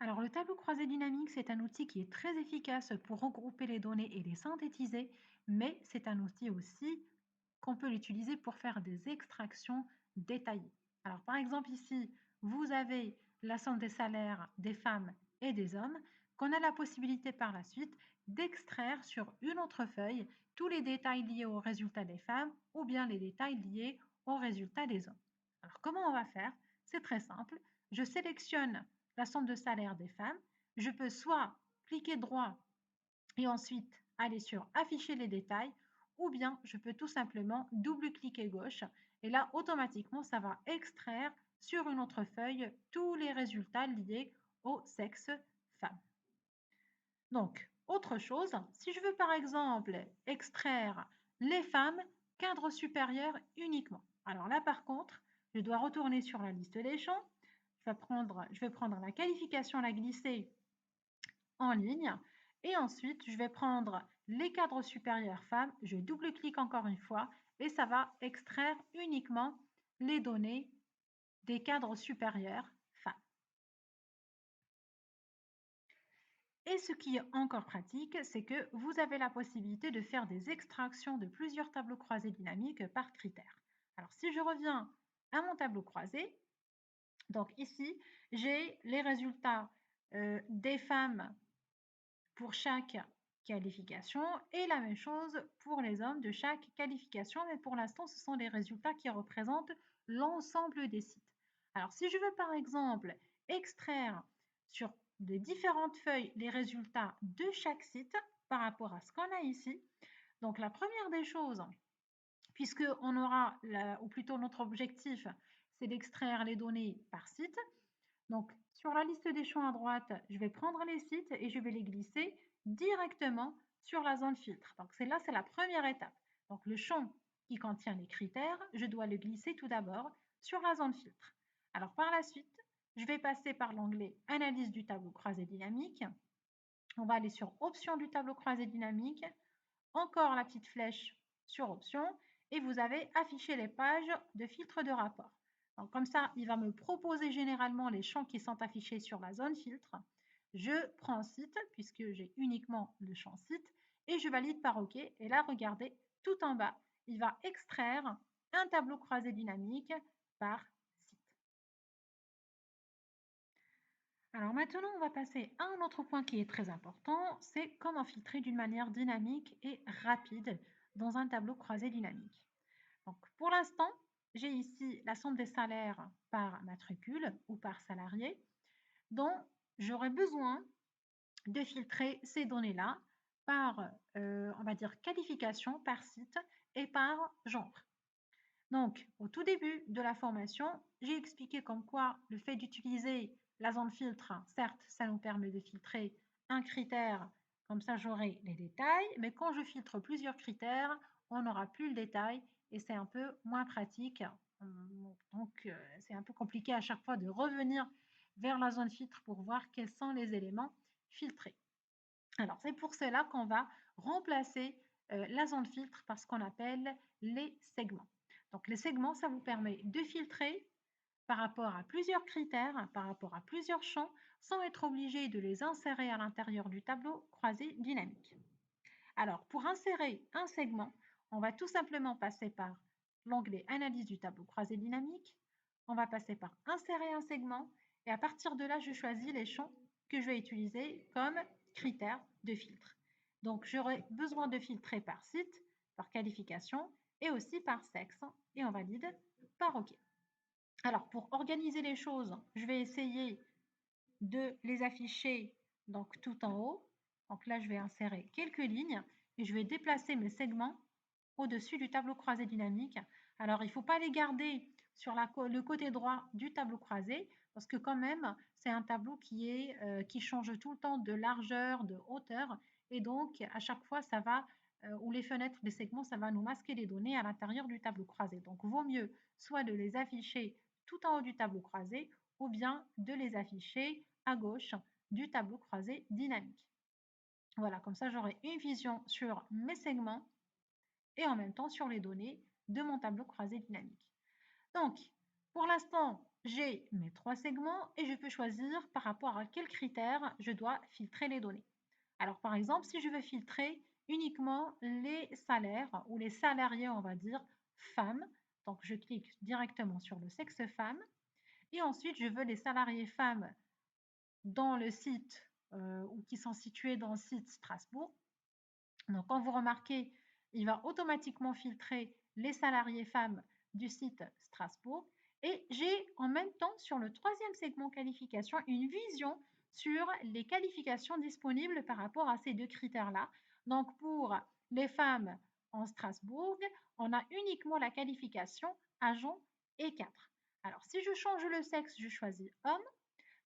Alors, le tableau croisé dynamique, c'est un outil qui est très efficace pour regrouper les données et les synthétiser, mais c'est un outil aussi qu'on peut l'utiliser pour faire des extractions détaillées. Alors, par exemple, ici, vous avez la somme des salaires des femmes et des hommes, qu'on a la possibilité par la suite d'extraire sur une autre feuille tous les détails liés aux résultats des femmes ou bien les détails liés aux résultats des hommes. Alors, comment on va faire? C'est très simple. Je sélectionne la somme de salaire des femmes. Je peux soit cliquer droit et ensuite aller sur afficher les détails ou bien je peux tout simplement double-cliquer gauche et là automatiquement ça va extraire sur une autre feuille tous les résultats liés au sexe femme. Donc, autre chose, si je veux par exemple extraire les femmes cadre supérieur uniquement. Alors là par contre, je dois retourner sur la liste des champs. Je vais prendre la qualification, la glisser en ligne. Et ensuite, je vais prendre les cadres supérieurs femmes, je double-clique encore une fois et ça va extraire uniquement les données des cadres supérieurs femmes. Et ce qui est encore pratique, c'est que vous avez la possibilité de faire des extractions de plusieurs tableaux croisés dynamiques par critère. Alors si je reviens à mon tableau croisé, donc ici, j'ai les résultats des femmes pour chaque qualification et la même chose pour les hommes de chaque qualification, mais pour l'instant, ce sont les résultats qui représentent l'ensemble des sites. Alors, si je veux par exemple extraire sur des différentes feuilles les résultats de chaque site par rapport à ce qu'on a ici, donc la première des choses, puisque on aura, ou plutôt notre objectif, c'est d'extraire les données par site, donc, sur la liste des champs à droite, je vais prendre les sites et je vais les glisser directement sur la zone filtre. Donc, c'est la première étape. Donc, le champ qui contient les critères, je dois le glisser tout d'abord sur la zone filtre. Alors, par la suite, je vais passer par l'onglet Analyse du tableau croisé dynamique. On va aller sur Options du tableau croisé dynamique, encore la petite flèche sur Options, et vous avez affiché les pages de filtre de rapport. Donc, comme ça, il va me proposer généralement les champs qui sont affichés sur la zone filtre. Je prends site, puisque j'ai uniquement le champ site, et je valide par OK. Et là, regardez, tout en bas, il va extraire un tableau croisé dynamique par site. Alors maintenant, on va passer à un autre point qui est très important, c'est comment filtrer d'une manière dynamique et rapide dans un tableau croisé dynamique. Donc, pour l'instant, j'ai ici la somme des salaires par matricule ou par salarié, dont j'aurai besoin de filtrer ces données-là par, on va dire, qualification, par site et par genre. Donc, au tout début de la formation, j'ai expliqué comme quoi le fait d'utiliser la zone filtre, certes, ça nous permet de filtrer un critère, comme ça j'aurai les détails, mais quand je filtre plusieurs critères, on n'aura plus le détail et c'est un peu moins pratique. Donc, c'est un peu compliqué à chaque fois de revenir vers la zone filtre pour voir quels sont les éléments filtrés. Alors, c'est pour cela qu'on va remplacer la zone filtre par ce qu'on appelle les segments. Donc, les segments, ça vous permet de filtrer par rapport à plusieurs critères, par rapport à plusieurs champs, sans être obligé de les insérer à l'intérieur du tableau croisé dynamique. Alors, pour insérer un segment, on va tout simplement passer par l'onglet Analyse du tableau croisé dynamique. On va passer par Insérer un segment et à partir de là, je choisis les champs que je vais utiliser comme critères de filtre. Donc, j'aurai besoin de filtrer par site, par qualification et aussi par sexe et on valide par OK. Alors, pour organiser les choses, je vais essayer de les afficher donc tout en haut. Donc là, je vais insérer quelques lignes et je vais déplacer mes segments au-dessus du tableau croisé dynamique. Alors, il ne faut pas les garder sur le côté droit du tableau croisé parce que quand même, c'est un tableau qui change tout le temps de largeur, de hauteur. Et donc, à chaque fois, ça va, ou les fenêtres des segments, ça va nous masquer les données à l'intérieur du tableau croisé. Donc, vaut mieux soit de les afficher tout en haut du tableau croisé ou bien de les afficher à gauche du tableau croisé dynamique. Voilà, comme ça, j'aurai une vision sur mes segments et en même temps sur les données de mon tableau croisé dynamique. Donc, pour l'instant, j'ai mes 3 segments et je peux choisir par rapport à quels critères je dois filtrer les données. Alors, par exemple, si je veux filtrer uniquement les salaires ou les salariés, on va dire, femmes, donc je clique directement sur le sexe femme et ensuite je veux les salariés femmes dans le site ou qui sont situés dans le site Strasbourg. Donc, quand vous remarquez, il va automatiquement filtrer les salariés femmes du site Strasbourg. Et j'ai en même temps, sur le troisième segment qualification, une vision sur les qualifications disponibles par rapport à ces deux critères-là. Donc, pour les femmes en Strasbourg, on a uniquement la qualification agent E4. Alors, si je change le sexe, je choisis homme.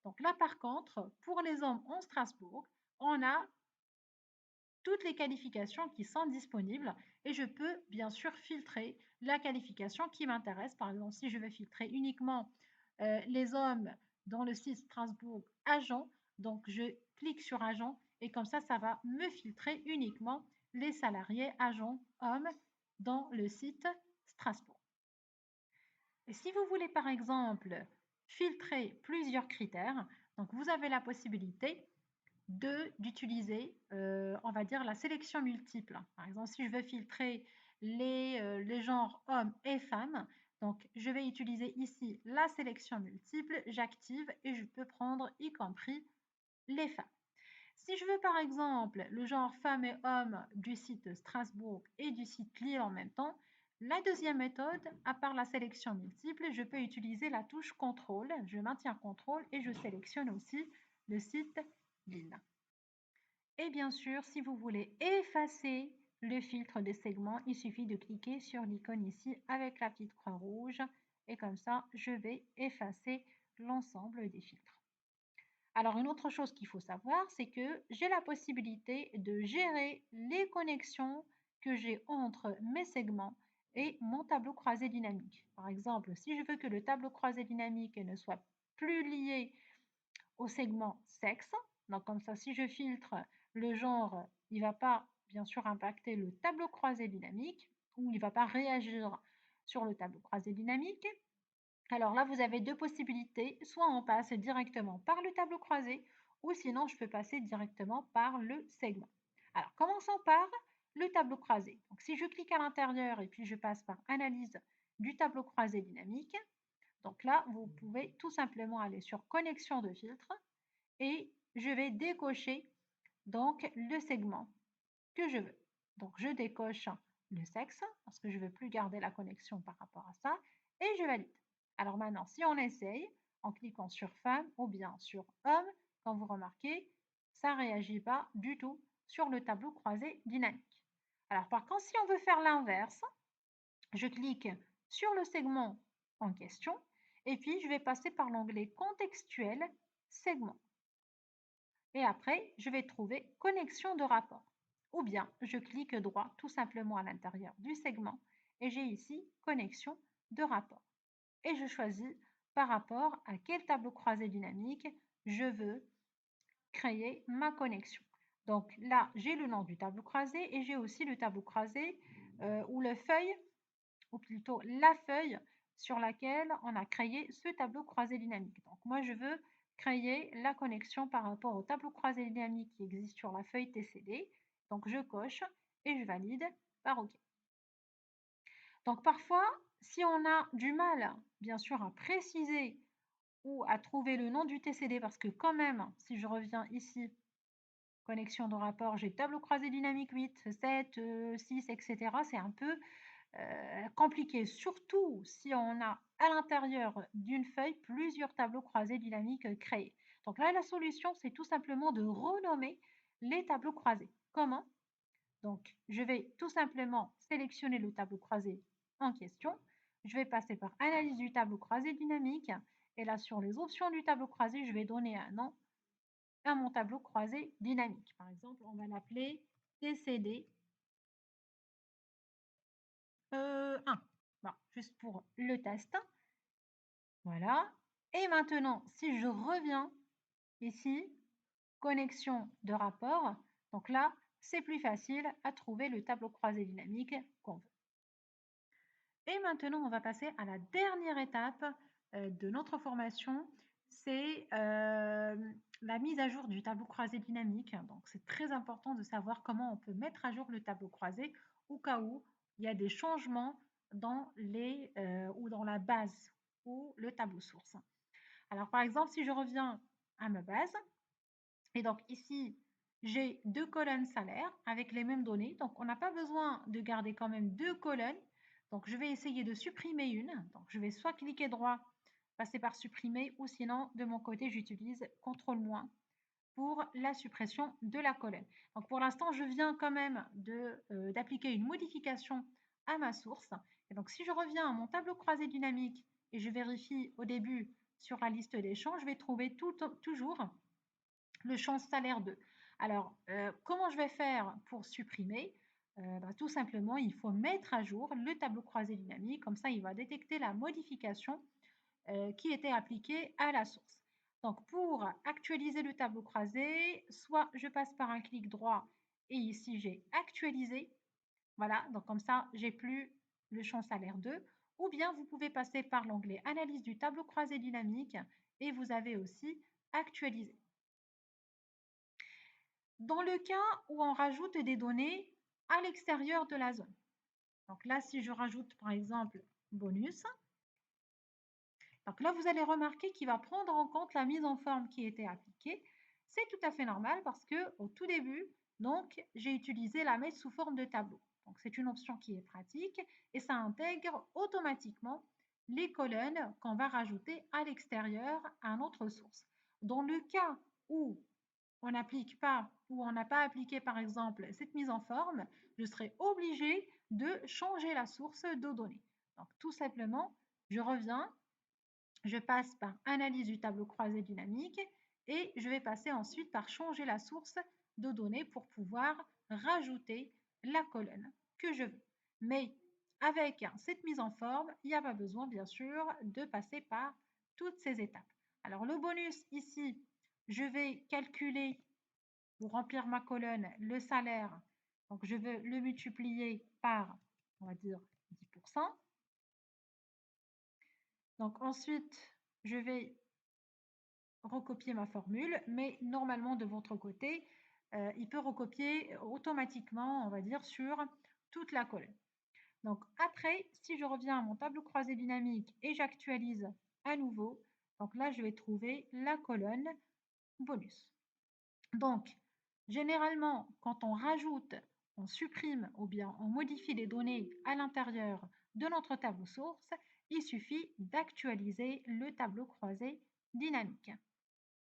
Donc là, par contre, pour les hommes en Strasbourg, on a toutes les qualifications qui sont disponibles et je peux bien sûr filtrer la qualification qui m'intéresse. Par exemple, si je veux filtrer uniquement les hommes dans le site Strasbourg agent, donc je clique sur agent et comme ça va me filtrer uniquement les salariés agents hommes dans le site Strasbourg. Et si vous voulez par exemple filtrer plusieurs critères, donc vous avez la possibilité d'utiliser, on va dire, la sélection multiple. Par exemple, si je veux filtrer les genres hommes et femmes, donc je vais utiliser ici la sélection multiple, j'active et je peux prendre y compris les femmes. Si je veux par exemple le genre femme et homme du site Strasbourg et du site Lille en même temps, la deuxième méthode, à part la sélection multiple, je peux utiliser la touche contrôle. Je maintiens contrôle et je sélectionne aussi le site Lille. Et bien sûr, si vous voulez effacer le filtre de segment, il suffit de cliquer sur l'icône ici avec la petite croix rouge et comme ça, je vais effacer l'ensemble des filtres. Alors, une autre chose qu'il faut savoir, c'est que j'ai la possibilité de gérer les connexions que j'ai entre mes segments et mon tableau croisé dynamique. Par exemple, si je veux que le tableau croisé dynamique ne soit plus lié au segment sexe. Donc comme ça, si je filtre le genre, il ne va pas bien sûr impacter le tableau croisé dynamique ou il ne va pas réagir sur le tableau croisé dynamique. Alors là, vous avez deux possibilités. Soit on passe directement par le tableau croisé ou sinon je peux passer directement par le segment. Alors commençons par le tableau croisé. Donc si je clique à l'intérieur et puis je passe par analyse du tableau croisé dynamique, donc là, vous pouvez tout simplement aller sur connexion de filtre et je vais décocher donc le segment que je veux. Donc je décoche le sexe parce que je ne veux plus garder la connexion par rapport à ça et je valide. Alors maintenant, si on essaye en cliquant sur femme ou bien sur homme, quand vous remarquez, ça ne réagit pas du tout sur le tableau croisé dynamique. Alors par contre, si on veut faire l'inverse, je clique sur le segment en question et puis je vais passer par l'onglet contextuel segment. Et après, je vais trouver connexion de rapport. Ou bien, je clique droit tout simplement à l'intérieur du segment et j'ai ici connexion de rapport. Et je choisis par rapport à quel tableau croisé dynamique je veux créer ma connexion. Donc là, j'ai le nom du tableau croisé et j'ai aussi le tableau croisé ou la feuille, ou plutôt la feuille sur laquelle on a créé ce tableau croisé dynamique. Donc moi, je veux créer la connexion par rapport au tableau croisé dynamique qui existe sur la feuille TCD. Donc je coche et je valide par OK. Donc parfois, si on a du mal, bien sûr, à préciser ou à trouver le nom du TCD, parce que quand même, si je reviens ici, connexion de rapport, j'ai tableau croisé dynamique 8, 7, 6, etc. C'est un peu compliqué, surtout si on a à l'intérieur d'une feuille plusieurs tableaux croisés dynamiques créés. Donc là, la solution, c'est tout simplement de renommer les tableaux croisés. Comment? Donc, je vais tout simplement sélectionner le tableau croisé en question. Je vais passer par analyse du tableau croisé dynamique. Et là, sur les options du tableau croisé, je vais donner un nom à mon tableau croisé dynamique. Par exemple, on va l'appeler TCD 1. Bon, juste pour le test. Voilà. Et maintenant, si je reviens ici, connexion de rapport, donc là, c'est plus facile à trouver le tableau croisé dynamique qu'on veut. Et maintenant, on va passer à la dernière étape de notre formation, c'est la mise à jour du tableau croisé dynamique. Donc, c'est très important de savoir comment on peut mettre à jour le tableau croisé au cas où il y a des changements dans ou dans la base ou le tableau source. Alors, par exemple, si je reviens à ma base, et donc ici, j'ai deux colonnes salaires avec les mêmes données. Donc, on n'a pas besoin de garder quand même deux colonnes. Donc, je vais essayer de supprimer une. Donc, je vais soit cliquer droit, passer par supprimer, ou sinon, de mon côté, j'utilise CTRL- pour la suppression de la colonne. Donc, pour l'instant, je viens quand même d'appliquer une modification à ma source. Et donc, si je reviens à mon tableau croisé dynamique et je vérifie au début sur la liste des champs, je vais trouver toujours le champ salaire 2. Alors, comment je vais faire pour supprimer? Tout simplement, il faut mettre à jour le tableau croisé dynamique. Comme ça, il va détecter la modification qui était appliquée à la source. Donc, pour actualiser le tableau croisé, soit je passe par un clic droit et ici j'ai actualisé. Voilà, donc comme ça, j'ai plus le champ salaire 2. Ou bien vous pouvez passer par l'onglet analyse du tableau croisé dynamique et vous avez aussi actualisé. Dans le cas où on rajoute des données à l'extérieur de la zone. Donc là, si je rajoute par exemple bonus, donc là, vous allez remarquer qu'il va prendre en compte la mise en forme qui était appliquée. C'est tout à fait normal parce que au tout début, donc, j'ai utilisé la mettre sous forme de tableau. Donc, c'est une option qui est pratique et ça intègre automatiquement les colonnes qu'on va rajouter à l'extérieur à notre source. Dans le cas où on n'applique pas ou on n'a pas appliqué par exemple cette mise en forme, je serai obligé de changer la source de données. Donc tout simplement, je reviens, je passe par analyse du tableau croisé dynamique et je vais passer ensuite par changer la source de données pour pouvoir rajouter la colonne que je veux. Mais avec cette mise en forme, il n'y a pas besoin bien sûr de passer par toutes ces étapes. Alors le bonus ici, je vais calculer pour remplir ma colonne le salaire. Donc je veux le multiplier par, on va dire, 10%. Donc ensuite, je vais recopier ma formule, mais normalement de votre côté, il peut recopier automatiquement, on va dire, sur toute la colonne. Donc après, si je reviens à mon tableau croisé dynamique et j'actualise à nouveau, donc là, je vais trouver la colonne bonus. Donc, généralement, quand on rajoute, on supprime ou bien on modifie les données à l'intérieur de notre tableau source, il suffit d'actualiser le tableau croisé dynamique.